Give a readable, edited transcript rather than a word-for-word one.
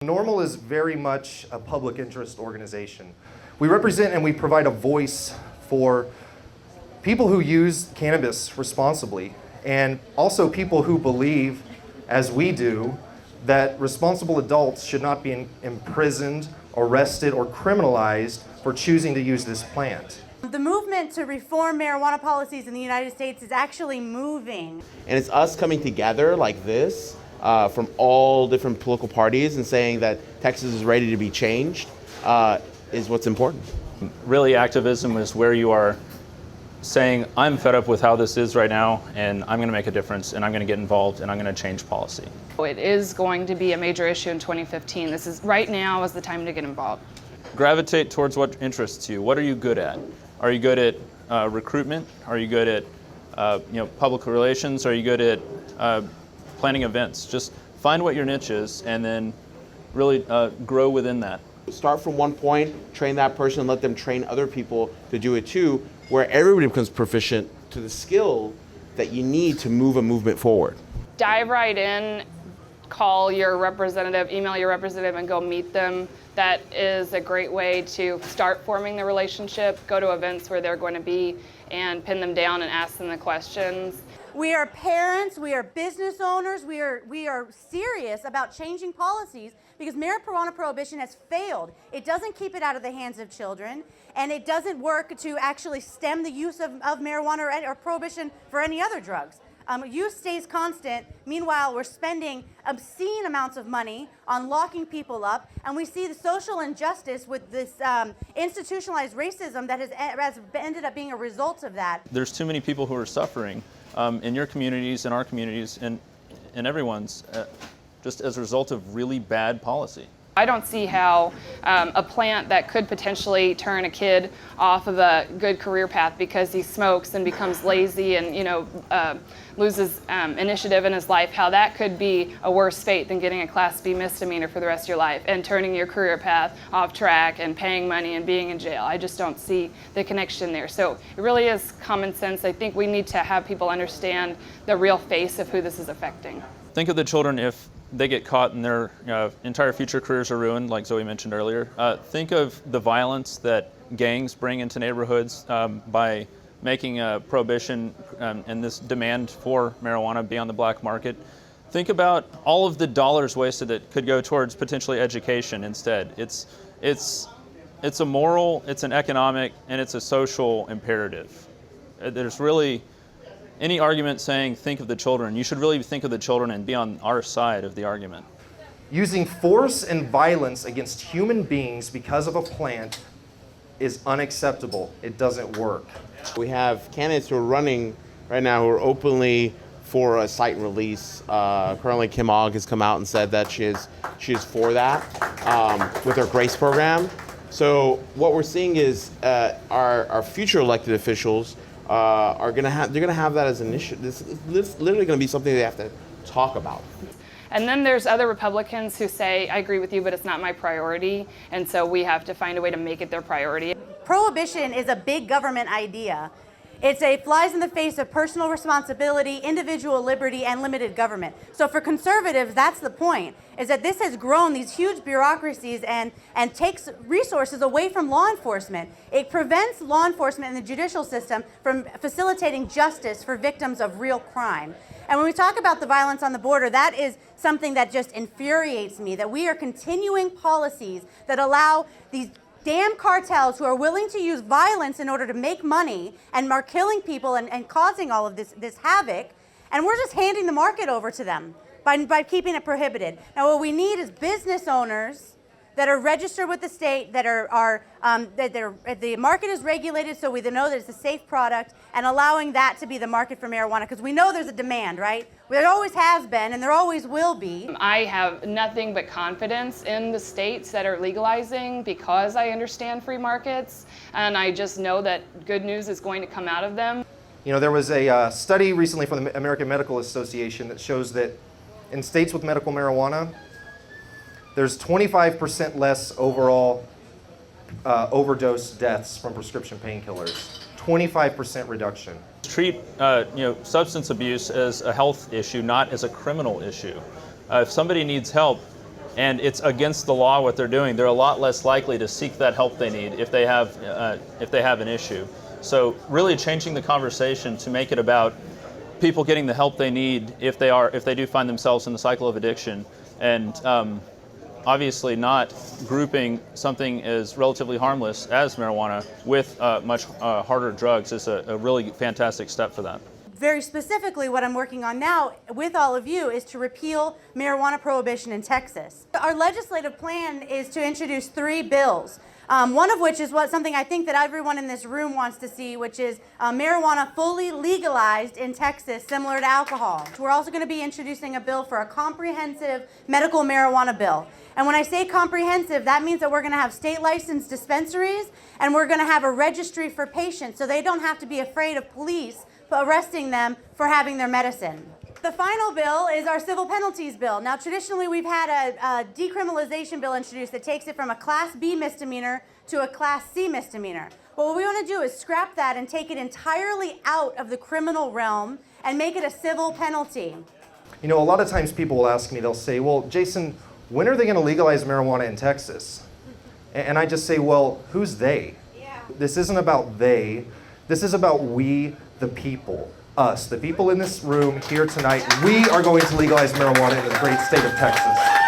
NORML is very much a public interest organization. We represent and we provide a voice for people who use cannabis responsibly, and also people who believe, as we do, that responsible adults should not be imprisoned, arrested, or criminalized for choosing to use this plant. The movement to reform marijuana policies in the United States is actually moving. And it's us coming together like this from all different political parties and saying that Texas is ready to be changed is what's important. Really, activism is where you are saying, I'm fed up with how this is right now, and I'm going to make a difference, and I'm going to get involved, and I'm going to change policy. It is going to be a major issue in 2015. This is right now is the time to get involved. Gravitate towards what interests you. What are you good at? Are you good at recruitment? Are you good at public relations? Are you good at planning events? Just find what your niche is, and then really grow within that. Start from one point, train that person, and let them train other people to do it too, where everybody becomes proficient to the skill that you need to move a movement forward. Dive right in, call your representative, email your representative, and go meet them. That is a great way to start forming the relationship. Go to events where they're going to be and pin them down and ask them the questions. We are parents, we are business owners, we are serious about changing policies because marijuana prohibition has failed. It doesn't keep it out of the hands of children, and it doesn't work to actually stem the use of marijuana or prohibition for any other drugs. Use stays constant. Meanwhile, we're spending obscene amounts of money on locking people up, and we see the social injustice with this institutionalized racism that has ended up being a result of that. There's too many people who are suffering in your communities, in our communities, and in everyone's, just as a result of really bad policy. I don't see how a plant that could potentially turn a kid off of a good career path because he smokes and becomes lazy and loses initiative in his life, how that could be a worse fate than getting a Class B misdemeanor for the rest of your life and turning your career path off track and paying money and being in jail. I just don't see the connection there. So it really is common sense. I think we need to have people understand the real face of who this is affecting. Think of the children if they get caught and their entire future careers are ruined, like Zoe mentioned earlier. Think of the violence that gangs bring into neighborhoods by making a prohibition and this demand for marijuana be on the black market. Think about all of the dollars wasted that could go towards potentially education instead. It's a moral, it's an economic, and it's a social imperative. There's really any argument saying think of the children, you should really think of the children and be on our side of the argument. Using force and violence against human beings because of a plant is unacceptable. It doesn't work. We have candidates who are running right now who are openly for a cite and release. Currently, Kim Ogg has come out and said that she is for that with her GRACE program. So what we're seeing is our future elected officials they're going to have that as an issue. This is literally going to be something they have to talk about. And then there's other Republicans who say, I agree with you, but it's not my priority. And so we have to find a way to make it their priority. Prohibition is a big government idea. It flies in the face of personal responsibility, individual liberty, and limited government. So for conservatives, that's the point, is that this has grown these huge bureaucracies and takes resources away from law enforcement. It prevents law enforcement and the judicial system from facilitating justice for victims of real crime. And when we talk about the violence on the border, that is something that just infuriates me, that we are continuing policies that allow these damn cartels who are willing to use violence in order to make money and are killing people and causing all of this havoc, and we're just handing the market over to them by keeping it prohibited. Now what we need is business owners that are registered with the state, that the market is regulated so we know that it's a safe product, and allowing that to be the market for marijuana, because we know there's a demand, right? There always has been, and there always will be. I have nothing but confidence in the states that are legalizing because I understand free markets, and I just know that good news is going to come out of them. You know, there was a study recently from the American Medical Association that shows that in states with medical marijuana, there's 25% less overall overdose deaths from prescription painkillers. 25% reduction. Treat substance abuse as a health issue, not as a criminal issue. If somebody needs help, and it's against the law what they're doing, they're a lot less likely to seek that help they need if they have an issue. So really changing the conversation to make it about people getting the help they need if they do find themselves in the cycle of addiction, and obviously not grouping something as relatively harmless as marijuana with much harder drugs is a really fantastic step for that. Very specifically, what I'm working on now with all of you is to repeal marijuana prohibition in Texas. Our legislative plan is to introduce 3 bills. One of which is something I think that everyone in this room wants to see, which is marijuana fully legalized in Texas, similar to alcohol. We're also going to be introducing a bill for a comprehensive medical marijuana bill. And when I say comprehensive, that means that we're going to have state licensed dispensaries, and we're going to have a registry for patients so they don't have to be afraid of police arresting them for having their medicine. The final bill is our civil penalties bill. Now, traditionally, we've had a decriminalization bill introduced that takes it from a Class B misdemeanor to a Class C misdemeanor. But what we want to do is scrap that and take it entirely out of the criminal realm and make it a civil penalty. You know, a lot of times people will ask me, they'll say, well, Jason, when are they going to legalize marijuana in Texas? And I just say, well, who's they? Yeah. This isn't about they. This is about we, the people. Us, the people in this room here tonight, we are going to legalize marijuana in the great state of Texas.